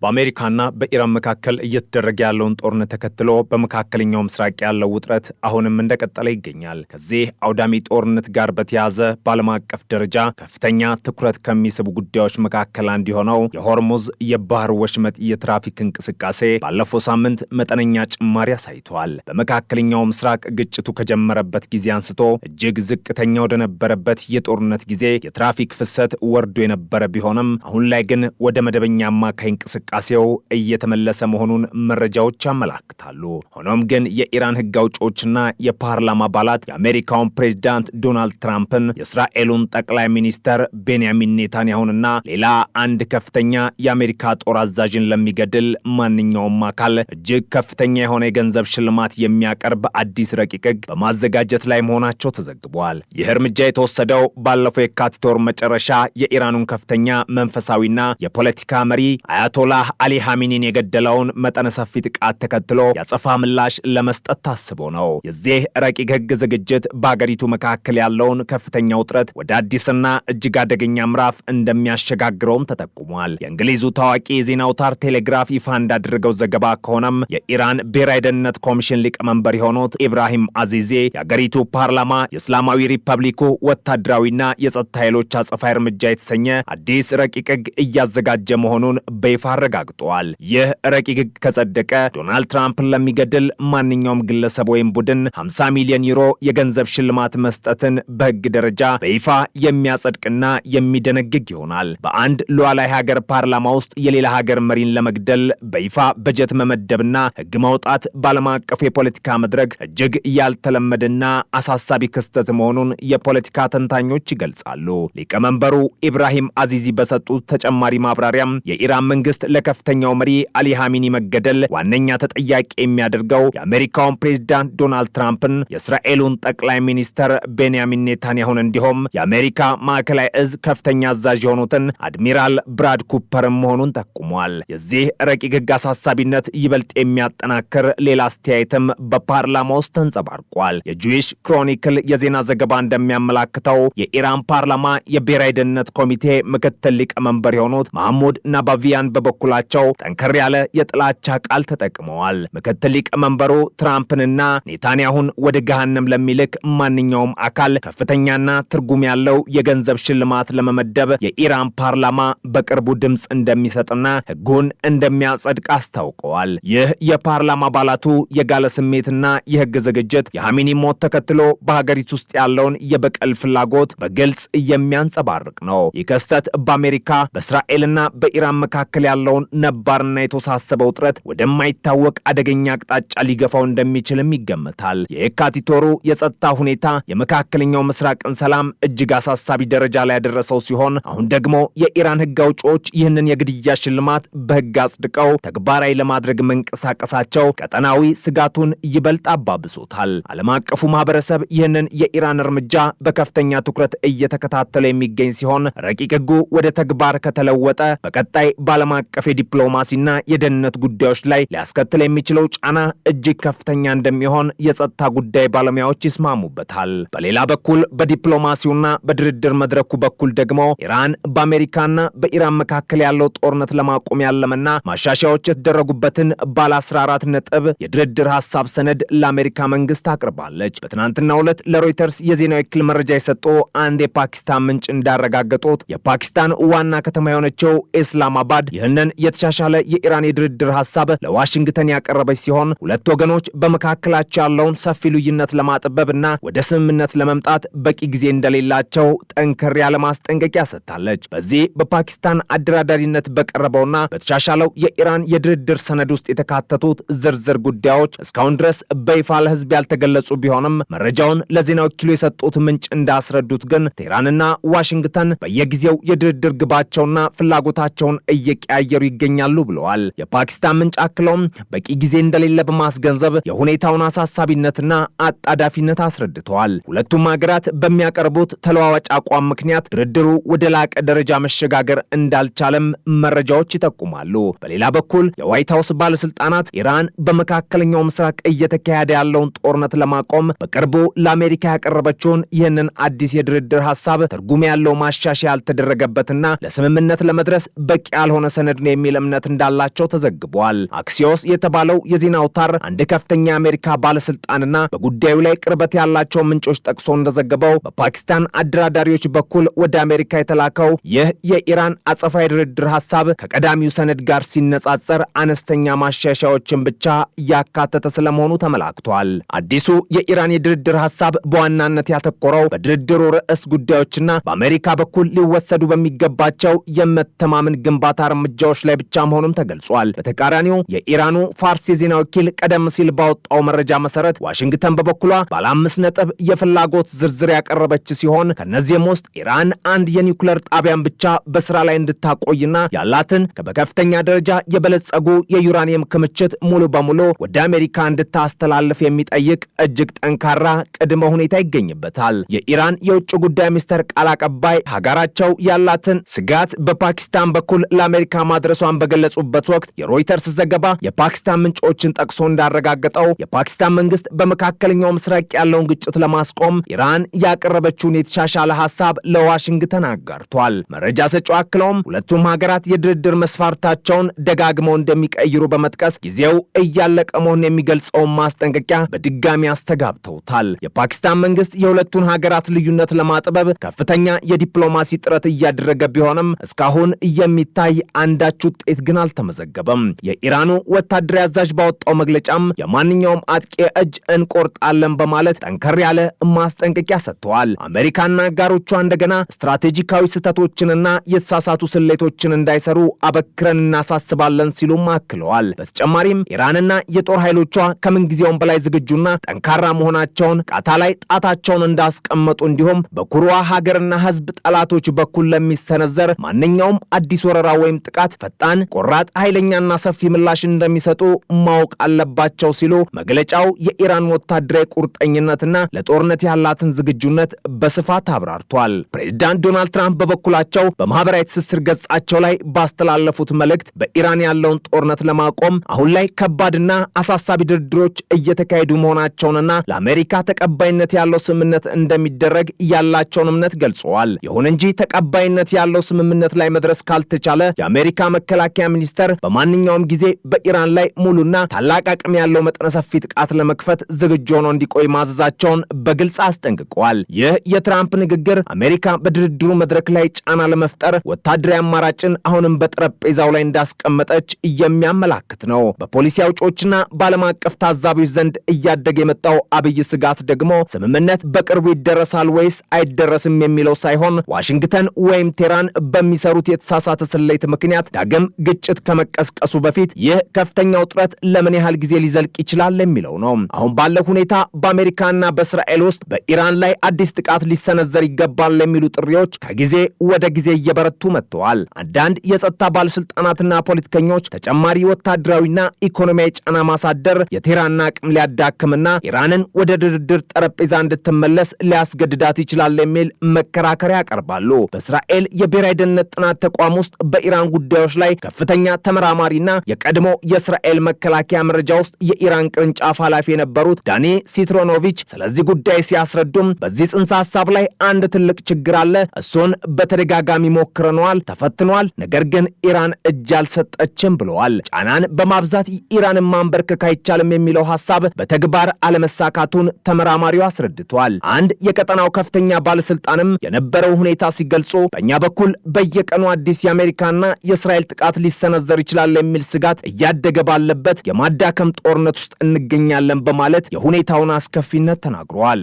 በአሜሪካና በኢራን መካከል እየተደረገ ያለውን ጦርነት ተከትሎ በመካከለኛው ምስራቅ ያለው ውጥረት አሁንም እንደቀጠለ ይገኛል። ከዚህ አውዳሚ ጦርነት ጋር በተያያዘ በዓለም አቀፍ ደረጃ ከፍተኛ ትኩረት ከሚስቡ ጉዳዮች መካከል አንዱ የሆነው የሆርሙዝ የባህር ወሽመጥ የትራፊክ እንቅስቃሴ ባለፈው ሳምንት መጠነኛ ጭማሪ አሳይቷል። በመካከለኛው ምስራቅ ግጭቱ ከጀመረበት ጊዜ አንስቶ እጅግ ዝቅተኛ ወደነበረበት የጦርነት ጊዜ የትራፊክ ፍሰት ወርዶ የነበረ ቢሆንም አሁን ላይ ግን ወደ መደበኛ አማካይ እንቅስቃሴው እየተመለሰ መሆኑን መረጃዎች ያመላክታሉ። ሆኖም ግን የኢራን ሕግ አውጪዎችና የፓርላማ አባላት የአሜሪካውን ፕሬዝዳንት ዶናልድ ትራምፕን፣ የእስራኤሉን ጠቅላይ ሚኒስተር ቤንያሚን ኔታንያሁንና ሌላ አንድ ከፍተኛ የአሜሪካ ጦር አዛዥን ለሚገድል ማንኛውም አካል እጅግ ከፍተኛ የሆነ የገንዘብ ሽልማት የሚያቀርብ አዲስ ረቂቅ ሕግ በማዘጋጀት ላይ መሆናቸው ተዘግቧል። ይህ እርምጃ የተወሰደው ባለፈው የካቲት ወር መጨረሻ የኢራኑን ከፍተኛ መንፈሳዊና የፖለቲካ መሪ አያቶላህ አሊ ሐሚኒን የገደለውን መጠነ ሰፊ ጥቃት ተከትሎ ያጸፋ ምላሽ ለመስጠት ታስቦ ነው። የዚህ ረቂቅ ሕግ ዝግጅት በአገሪቱ መካከል ያለውን ከፍተኛ ውጥረት ወደ አዲስና እጅግ አደገኛ ምዕራፍ እንደሚያሸጋግረውም ተጠቁሟል። የእንግሊዙ ታዋቂ የዜና አውታር ቴሌግራፍ ይፋ እንዳደረገው ዘገባ ከሆነም የኢራን ብሔራዊ ደህንነት ኮሚሽን ሊቀመንበር የሆኑት ኢብራሂም አዚዚ የአገሪቱ ፓርላማ የእስላማዊ ሪፐብሊኩ ወታደራዊና የጸጥታ ኃይሎች አጸፋ እርምጃ የተሰኘ አዲስ ረቂቅ ሕግ እያዘጋጀ መሆኑን በይፋ አረጋግጠዋል። ይህ ረቂቅ ሕግ ከጸደቀ ዶናልድ ትራምፕን ለሚገድል ማንኛውም ግለሰብ ወይም ቡድን 50 ሚሊዮን ዩሮ የገንዘብ ሽልማት መስጠትን በሕግ ደረጃ በይፋ የሚያጸድቅና የሚደነግግ ይሆናል። በአንድ ሉዓላዊ ሀገር ፓርላማ ውስጥ የሌላ ሀገር መሪን ለመግደል በይፋ በጀት መመደብና ሕግ ማውጣት በዓለም አቀፍ የፖለቲካ መድረክ እጅግ ያልተለመደና አሳሳቢ ክስተት መሆኑን የፖለቲካ ተንታኞች ይገልጻሉ። ሊቀመንበሩ ኢብራሂም አዚዚ በሰጡት ተጨማሪ ማብራሪያም የኢራን መንግስት ለከፍተኛው መሪ አሊ ሐሚኒ መገደል ዋነኛ ተጠያቂ የሚያደርገው የአሜሪካውን ፕሬዝዳንት ዶናልድ ትራምፕን፣ የእስራኤሉን ጠቅላይ ሚኒስተር ቤንያሚን ኔታንያሁን እንዲሁም የአሜሪካ ማዕከላዊ እዝ ከፍተኛ አዛዥ የሆኑትን አድሚራል ብራድ ኩፐርን መሆኑን ጠቁሟል። የዚህ ረቂቅ ሕግ አሳሳቢነት ይበልጥ የሚያጠናክር ሌላ አስተያየትም በፓርላማ ውስጥ ተንጸባርቋል። የጁዊሽ ክሮኒክል የዜና ዘገባ እንደሚያመላክተው የኢራን ፓርላማ የብሔራዊ ደህንነት ኮሚቴ ምክትል ሊቀመንበር የሆኑት ማህሙድ ናባቪያን በበኩላቸው ጠንከር ያለ የጥላቻ ቃል ተጠቅመዋል። ምክትል ሊቀመንበሩ ትራምፕንና ኔታንያሁን ወደ ገሃነም ለሚልክ ማንኛውም አካል ከፍተኛና ትርጉም ያለው የገንዘብ ሽልማት ለመመደብ የኢራን ፓርላማ በቅርቡ ድምፅ እንደሚሰጥና ሕጉን እንደሚያጸድቅ አስታውቀዋል። ይህ የፓርላማ አባላቱ የጋለ ስሜትና የሕግ ዝግጅት የሐሚኒ ሞት ተከትሎ በሀገሪቱ ውስጥ ያለውን የበቀል ፍላጎት በግልጽ የሚያንጸባርቅ ነው። ይህ ክስተት በአሜሪካ በእስራኤልና በኢራን መካከል ያለውን ነባርና የተወሳሰበ ውጥረት ወደማይታወቅ አደገኛ አቅጣጫ ሊገፋው እንደሚችልም ይገመታል። የካቲት ወሩ የጸጥታ ሁኔታ የመካከለኛው ምስራቅን ሰላም እጅግ አሳሳቢ ደረጃ ላይ ያደረሰው ሲሆን አሁን ደግሞ የኢራን ሕግ አውጪዎች ይህንን የግድያ ሽልማት በሕግ አጽድቀው ተግባራዊ ለማድረግ መንቀሳቀሳቸው ቀጠናዊ ስጋቱን ይበልጥ አባብሶታል። ዓለም አቀፉ ማህበረሰብ ይህንን የኢራን እርምጃ በከፍተኛ ትኩረት እየተከታተለ የሚገኝ ሲሆን ረቂቅ ሕጉ ወደ ተግባር ከተለወጠ በቀጣይ በዓለም አቀፍ የዲፕሎማሲና የደህንነት ጉዳዮች ላይ ሊያስከትል የሚችለው ጫና እጅግ ከፍተኛ እንደሚሆን የጸጥታ ጉዳይ ባለሙያዎች ይስማሙበታል። በሌላ በኩል በዲፕሎማሲውና በድርድር መድረኩ በኩል ደግሞ ኢራን በአሜሪካና በኢራን መካከል ያለው ጦርነት ለማቆም ያለመና ማሻሻያዎች የተደረጉበትን ባለ 14 ነጥብ የድርድር ሐሳብ ሰነድ ለአሜሪካ መንግስት አቅርባለች። በትናንትናው ዕለት ለሮይተርስ የዜና ወኪል መረጃ የሰጡ አንድ የፓኪስታን ምንጭ እንዳረጋገጡት የፓኪስታን ዋና ከተማ የሆነችው ኢስላማባድ ይህንን የተሻሻለ የኢራን የድርድር ሐሳብ ለዋሽንግተን ያቀረበች ሲሆን ሁለት ወገኖች በመካከላቸው ያለውን ሰፊ ልዩነት ለማጥበብና ወደ ስምምነት ለመምጣት በቂ ጊዜ እንደሌላቸው ጠንከር ያለ ማስጠንቀቂያ ሰጥታለች። በዚህ በፓኪስታን አደራዳሪነት በቀረበውና በተሻሻለው የኢራን የድርድር ሰነድ ውስጥ የተካተቱት ዝርዝር ጉዳዮች እስካሁን ድረስ በይፋ ለሕዝብ ያልተገለጹ ቢሆንም መረጃውን ለዜና ወኪሉ የሰጡት ምንጭ እንዳስረዱት ግን ቴህራንና ዋሽንግተን በየጊዜው የድርድር ግባቸውና ፍላጎታቸውን እየቀያየሩ ይገኛሉ ብለዋል። የፓኪስታን ምንጭ አክለውም በቂ ጊዜ እንደሌለ በማስገንዘብ የሁኔታውን አሳሳቢነትና አጣዳፊነት አስረድተዋል። ሁለቱም ሀገራት በሚያቀርቡት ተለዋዋጭ አቋም ምክንያት ድርድሩ ወደ ላቀ ደረጃ መሸጋገር እንዳልቻለም መረጃዎች ይጠቁማሉ። በሌላ በኩል የዋይት ሀውስ ባለስልጣናት ኢራን በመካከለኛው ምስራቅ እየተካሄደ ያለውን ጦርነት ለማቆም በቅርቡ ለአሜሪካ ያቀረበችውን ይህንን አዲስ የድርድር ሐሳብ ትርጉም ያለው ማሻሻያ ያልተደረገበትና ለስምምነት ለመድረስ በቂ ያልሆነ ሰነድ ነው የሚል እምነት እንዳላቸው ተዘግቧል። አክሲዮስ የተባለው የዜና አውታር አንድ ከፍተኛ የአሜሪካ ባለስልጣንና በጉዳዩ ላይ ቅርበት ያላቸው ምንጮች ጠቅሶ እንደዘገበው በፓኪስታን አደራዳሪዎች በኩል ወደ አሜሪካ የተላከው ይህ የኢራን አጸፋዊ ድርድር ሐሳብ ከቀዳሚው ሰነድ ጋር ሲነጻጸር አነስተኛ ማሻሻያዎችን ብቻ ያካተተ ስለመሆኑ ተመላክቷል። አዲሱ የኢራን የድርድር ሐሳብ በዋናነት ያተኮረው በድርድሩ ርዕስ ጉዳዮችና በአሜሪካ በኩል ሊወሰዱ በሚገባቸው የመተማመን ግንባታ እርምጃዎች ላይ ብቻ መሆኑም ተገልጿል። በተቃራኒው የኢራኑ ፋርስ የዜና ወኪል ቀደም ሲል ባወጣው መረጃ መሰረት ዋሽንግተን በበኩሏ ባለ 5 ነጥብ የፍላጎት ዝርዝር ያቀረበች ሲሆን ከነዚህም ውስጥ ኢራን አንድ የኒውክሌር ጣቢያን ብቻ በስራ ላይ እንድታቆይና ያላትን በከፍተኛ ደረጃ የበለጸጉ የዩራኒየም ክምችት ሙሉ በሙሉ ወደ አሜሪካ እንድታስተላልፍ የሚጠይቅ እጅግ ጠንካራ ቅድመ ሁኔታ ይገኝበታል። የኢራን የውጭ ጉዳይ ሚኒስትር ቃል አቀባይ ሀገራቸው ያላትን ስጋት በፓኪስታን በኩል ለአሜሪካ ማድረሷን በገለጹበት ወቅት የሮይተርስ ዘገባ የፓኪስታን ምንጮችን ጠቅሶ እንዳረጋገጠው የፓኪስታን መንግስት በመካከለኛው ምስራቅ ያለውን ግጭት ለማስቆም ኢራን ያቀረበችውን የተሻሻለ ሐሳብ ለዋሽንግተን አጋርቷል። መረጃ ሰጪው አክለውም ሁለቱም ሀገራት የድርድር መስፈርታቸውን ደጋግመው እንደሚቀይሩ በመጥቀስ ጊዜው እያለቀ መሆኑን የሚገልጸውን ማስጠንቀቂያ በድጋሚ አስተጋብተውታል። የፓኪስታን መንግስት የሁለቱን ሀገራት ልዩነት ለማጥበብ ከፍተኛ የዲፕሎማሲ ጥረት እያደረገ ቢሆንም እስካሁን የሚታይ አንዳች ውጤት ግን አልተመዘገበም። የኢራኑ ወታደራዊ አዛዥ ባወጣው መግለጫም የማንኛውም አጥቂ እጅ እንቆርጣለን በማለት ጠንከር ያለ ማስጠንቀቂያ ሰጥተዋል። አሜሪካና አጋሮቿ እንደገና ስትራቴጂካዊ ስህተቶችንና የተሳሳቱ ስሌቶችን እንዳይሰሩ አበክረን እናሳስባለን ሲሉም አክለዋል። በተጨማሪም ኢራንና የጦር ኃይሎቿ ከምንጊዜውም በላይ ዝግጁና ጠንካራ መሆናቸውን ቃታ ላይ ጣታቸውን እንዳስቀመጡ እንዲሁም በኩሩዋ ሀገርና ህዝብ ጠላቶች በኩል ለሚሰነዘር ማንኛውም አዲስ ወረራ ወይም ጥቃት ፈጣን፣ ቆራጥ፣ ኃይለኛና ሰፊ ምላሽ እንደሚሰጡ ማወቅ አለባቸው ሲሉ መግለጫው የኢራን ወታደራዊ ቁርጠኝነትና ለጦርነት ያላትን ዝግጁነት በስፋት አብራርቷል። ፕሬዝዳንት ዶናልድ ትራምፕ በበኩላቸው በማህበራዊ ትስስር ገጻቸው ላይ ባስተላለፉት መልእክት በኢራን ያለውን ጦርነት ለማቆም አሁን ላይ ከባድና አሳሳቢ ድርድሮች እየተካሄዱ መሆናቸውንና ለአሜሪካ ተቀባይነት ያለው ስምምነት እንደሚደረግ ያላቸውን እምነት ገልጸዋል። ይሁን እንጂ ተቀባይነት ያለው ስምምነት ላይ መድረስ ካልተቻለ የአሜሪካ መከላከያ ሚኒስቴር በማንኛውም ጊዜ በኢራን ላይ ሙሉና ታላቅ አቅም ያለው መጠነ ሰፊ ጥቃት ለመክፈት ዝግጁ ሆኖ እንዲቆይ ማዘዛቸውን በግልጽ አስጠንቅቀዋል። ይህ የትራምፕ ንግግር አሜሪካ በድርድሩ መድረክ ላይ ጫና ለመፍጠር ወታደራዊ አማራጭን አሁንም በጠረጴዛው ላይ እንዳስቀመጠች የሚያመላክት ነው። በፖሊሲ አውጪዎችና በዓለም አቀፍ ታዛቢዎች ዘንድ እያደገ የመጣው አብይ ስጋት ደግሞ ስምምነት በቅርቡ ይደረሳል ወይስ አይደረስም የሚለው ሳይሆን ዋሽንግተን ወይም ቴህራን በሚሰሩት የተሳሳተ ስሌት ምክንያት ዳግም ግጭት ከመቀስቀሱ በፊት ይህ ከፍተኛ ውጥረት ለምን ያህል ጊዜ ሊዘልቅ ይችላል የሚለው ነው። አሁን ባለው ሁኔታ በአሜሪካና በእስራኤል ውስጥ በኢራን ላይ አዲስ ጥቃት ሊሰነዘር ይገባል የሚሉ ጥሪዎች ከጊዜ ወደ ጊዜ እየበረቱ መጥተዋል። አንዳንድ የጸጥታ ባለስልጣናትና ፖለቲከኞች ተጨማሪ ወታደራዊና ኢኮኖሚያዊ ጫና ማሳደር የቴህራንን አቅም ሊያዳክምና ኢራንን ወደ ድርድር ጠረጴዛ እንድትመለስ ሊያስገድዳት ይችላል የሚል መከራከሪያ ያቀርባሉ። በእስራኤል የብሔራዊ ደህንነት ጥናት ተቋም ውስጥ በኢራን ጉዳዮች ላይ ከፍተኛ ተመራማሪና የቀድሞ የእስራኤል መከላከያ መረጃ ውስጥ የኢራን ቅርንጫፍ ኃላፊ የነበሩት ዳኒ ሲትሮኖቪች ስለዚህ ጉዳይ ሲያስረዱም በዚህ ጽንሰ ሐሳብ ላይ አንድ ትልቅ ችግር አለ። እሱን በተደጋጋሚ ሞክረነዋል፣ ተፈትኗል። ነገር ግን ኢራን እጅ አልሰጠችም ብለዋል። ጫናን በማብዛት ኢራንን ማንበርከክ አይቻልም የሚለው ሐሳብ በተግባር አለመሳካቱን ተመራማሪው አስረድቷል። አንድ የቀጠናው ከፍተኛ ባለስልጣንም የነበረው ሁኔታ ሲገልጹ በእኛ በኩል በየቀኑ አዲስ የአሜሪካና የእስራኤል ጥቃት ሊሰነዘር ይችላል የሚል ስጋት እያደገ ባለበት የማዳከም ጦርነት ውስጥ እንገኛለን በማለት የሁኔታውን አስከፊነት ተናግረዋል።